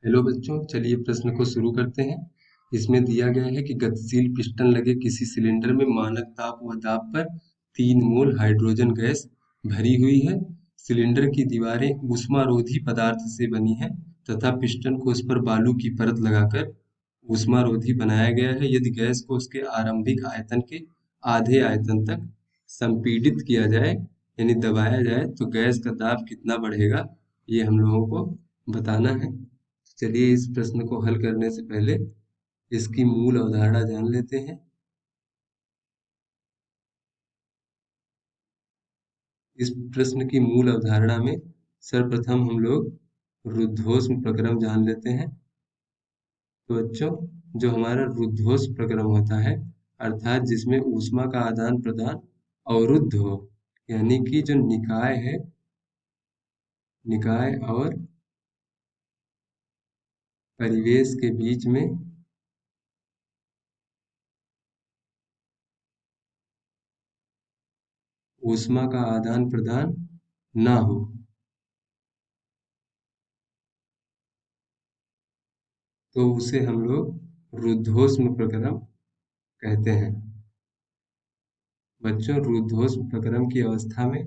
Hello बच्चों, चलिए प्रश्न को शुरू करते हैं। इसमें दिया गया है कि गतिशील पिस्टन लगे किसी सिलेंडर में मानक ताप व दाब पर 3 मोल हाइड्रोजन गैस भरी हुई है। सिलेंडर की दीवारें ऊष्मारोधी पदार्थ से बनी हैं तथा पिस्टन को उस पर बालू की परत लगाकर ऊष्मारोधी बनाया गया है। यदि गैस को उसके आरंभिक आयतन के आधे आयतन तक संपीड़ित किया जाए यानी दबाया जाए तो गैस का दाब कितना बढ़ेगा, ये हम लोगों को बताना है। चलिए इस प्रश्न को हल करने से पहले इसकी मूल अवधारणा जान लेते हैं। इस प्रश्न की मूल अवधारणा में सर्वप्रथम हम लोग रुद्धोष्म प्रक्रम जान लेते हैं। तो बच्चों, जो हमारा रुद्धोष्म प्रक्रम होता है अर्थात जिसमें ऊष्मा का आदान प्रदान अवरुद्ध हो, यानी कि जो निकाय है, निकाय और परिवेश के बीच में ऊष्मा का आदान प्रदान ना हो, तो उसे हम लोग रुद्धोष्म प्रक्रम कहते हैं। बच्चों, रुद्धोष्म प्रक्रम की अवस्था में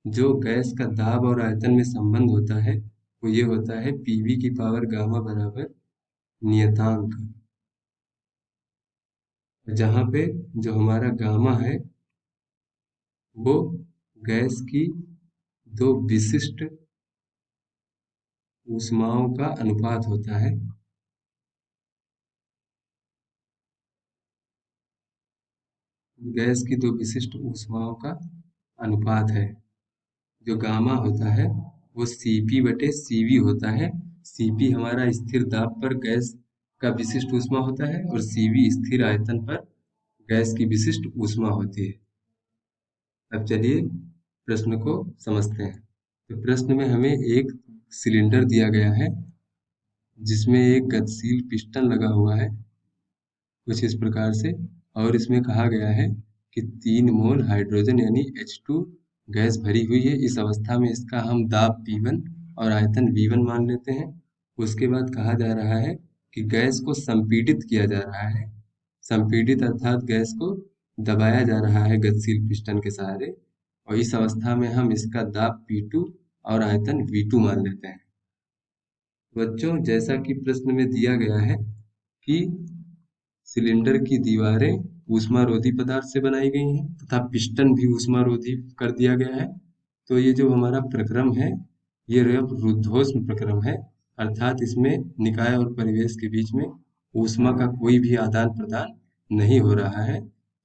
जो गैस का दाब और आयतन में संबंध होता है वो ये होता है पीवी की पावर गामा बराबर नियतांक। जहाँ पे जो हमारा गामा है वो गैस की दो विशिष्ट ऊष्माओं का अनुपात होता है। गैस की दो विशिष्ट ऊष्माओं का अनुपात है। जो गामा होता है वो Cp बटे Cv होता है। Cp हमारा स्थिर दाब पर गैस का विशिष्ट ऊष्मा होता है और Cv स्थिर आयतन पर गैस की विशिष्ट ऊष्मा होती है। अब चलिए प्रश्न को समझते हैं। तो प्रश्न में हमें एक सिलेंडर दिया गया है जिसमें एक गतिशील पिस्टन लगा हुआ है कुछ इस प्रकार से, और इसमें कहा गया है कि 3 मोल हाइड्रोजन यानी H2 गैस भरी हुई है। इस अवस्था में इसका हम दाब P1 और आयतन V1 मान लेते हैं। उसके बाद कहा जा रहा है कि गैस को संपीड़ित किया जा रहा है। संपीड़ित अर्थात गैस को दबाया जा रहा है गतिशील पिस्टन के सहारे, और इस अवस्था में हम इसका दाब P2 और आयतन V2 मान लेते हैं। बच्चों, जैसा कि प्रश्न में दिया गया है कि सिलेंडर की दीवारें ऊष्मारोधी पदार्थ से बनाई गई हैं तथा पिस्टन भी ऊष्मारोधी कर दिया गया है। तो ये जो हमारा प्रक्रम है ये रुद्धोष्म प्रक्रम है, अर्थात इसमें निकाय और परिवेश के बीच में ऊष्मा का कोई भी आदान प्रदान नहीं हो रहा है।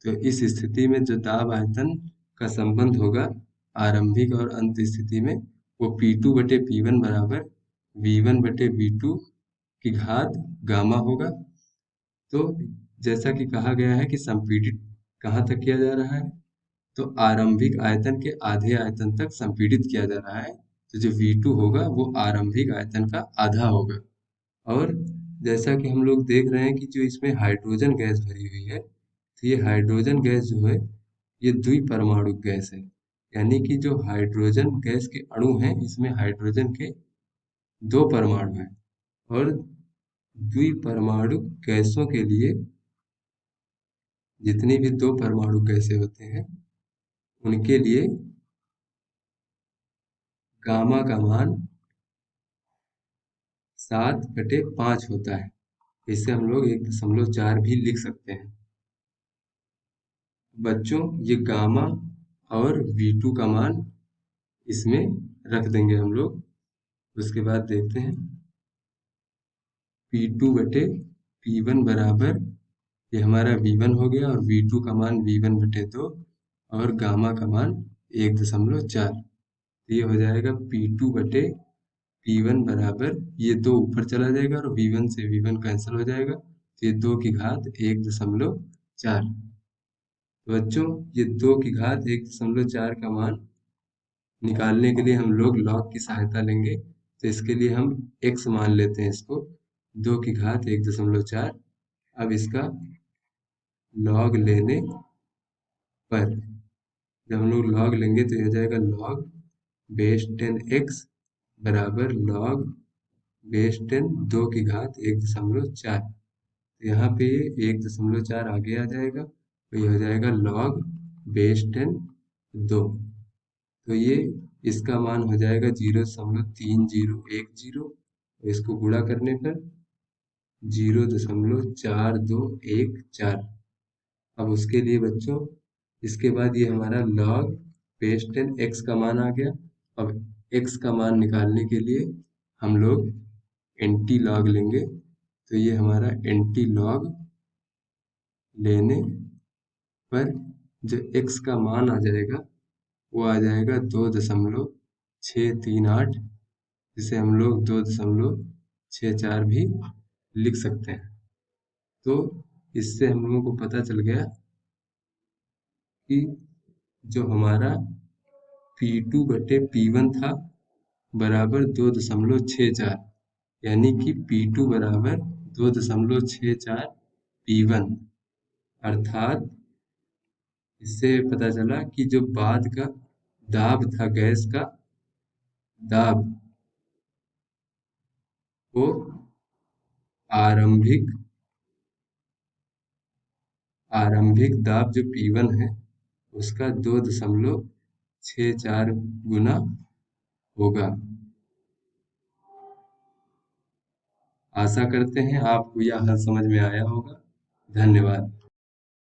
तो इस स्थिति में जो दाब आयतन का संबंध होगा आरंभिक और अंत स्थिति में वो P2 बटे P1 बराबर V1 बटे V2 की घात गामा होगा। तो जैसा कि कहा गया है कि संपीड़ित कहाँ तक किया जा रहा है, तो आरंभिक आयतन के आधे आयतन तक संपीड़ित किया जा रहा है। तो जो V2 होगा वो आरंभिक आयतन का आधा होगा। और जैसा कि हम लोग देख रहे हैं कि जो इसमें हाइड्रोजन गैस भरी हुई है, तो ये हाइड्रोजन गैस जो है ये द्विपरमाणुक गैस है, यानी कि जो हाइड्रोजन गैस के अणु हैं इसमें हाइड्रोजन के 2 परमाणु हैं। और द्विपरमाणुक गैसों के लिए जितनी भी 2 परमाणु गैसें होते हैं उनके लिए गामा का मान 7/5 होता है। इसे हम लोग 1.4 भी लिख सकते हैं। बच्चों, ये गामा और V2 का मान इसमें रख देंगे हम लोग। उसके बाद देखते हैं P2 बटे P1 बराबर, ये हमारा V1 हो गया और V2 का मान V1 बटे 2 और गामा का मान 1.4। ये हो जाएगा P2 बटे P1 बराबर, ये 2 ऊपर चला जाएगा और V1 से V1 कैंसिल हो जाएगा, तो ये 2 की घात 1.4। तो बच्चों, ये 2 की घात 1.4 का मान निकालने के लिए हम लोग लॉग की सहायता लेंगे। तो इसके लिए हम x मान लेते हैं इसको, 2 की घात 1.4। अब इसका लॉग लेने पर जब हम लोग लॉग लेंगे तो ये हो जाएगा लॉग बेस 10x बराबर लॉग बेस 10 2 की घात 1.4। तो यहाँ पे ये 1.4 आगे आ जाएगा, तो ये हो जाएगा log बेस 10 2। तो ये इसका मान हो जाएगा 0.3010। इसको गुणा करने पर 0.4214। अब उसके लिए बच्चों इसके बाद ये हमारा log बेस 10 x का मान आ गया। अब x का मान निकालने के लिए हम लोग एंटी लॉग लेंगे। तो ये हमारा एंटी लॉग लेने पर जो x का मान आ जाएगा वो आ जाएगा 2.638, जिसे हम लोग 2.64 भी लिख सकते हैं। तो इससे हम लोगों को पता चल गया कि जो हमारा P2 बटे P1 था बराबर 2.64, यानी कि P2 बराबर 2.64 P1। अर्थात इससे पता चला कि जो बाद का दाब था, गैस का दाब, वो आरंभिक आरंभिक दाब जो P1 है उसका 2.64 गुना होगा। आशा करते हैं आपको यह हल समझ में आया होगा। धन्यवाद।